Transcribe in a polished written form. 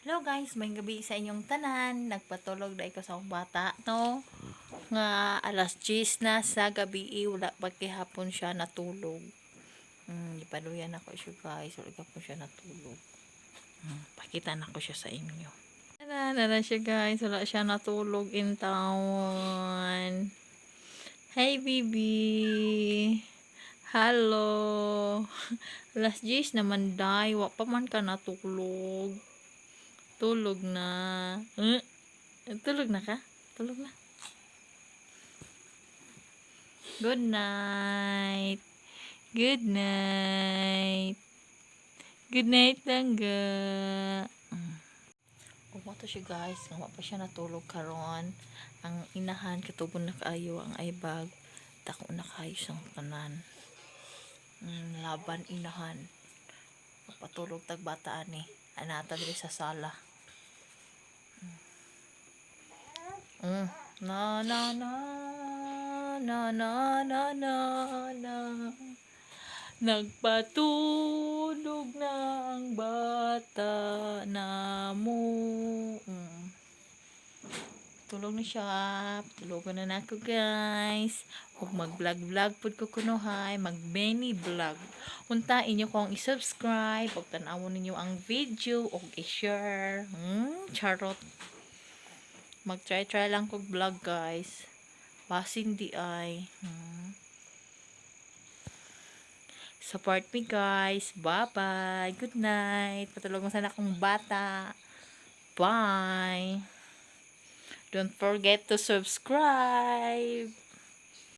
Hello guys, may gabi sa inyong tanan. Nagpatulog dahil ko sa akong bata, no? Nga alas 10 na sa gabi, wala pa hapon siya natulog. Ipaluyan ako siya guys, wala pa siya natulog. Pakita na ko siya sa inyo. Na siya guys, wala siya natulog in town. Hey baby! Hello! Alas 10 naman day, wala pa man ka natulog. Tulog na. Tulog na ka? Tulog na. Good night. Good night. Good night langga. Umato siya guys. Nga pa siya natulog karon. Ang inahan katubon na kaayo ang aibag. Dako na kayo sang tanan. Laban inahan. Patulog tagbataan eh. Anata diri sa sala. Na na na na na na na na nagpatulog na ang bata na mo. Tulog na siya. Tulogan na nako guys. Ug mag-vlog pud ko kuno hay, mag-mini vlog. Untain niyo kung i-subscribe, ug tan-awon ninyo ang video ug i-share. Charot. Mag-try lang kog vlog guys. Basin di ay. Support me guys. Bye-bye. Good night. Patulog mo sana akong bata. Bye. Don't forget to subscribe.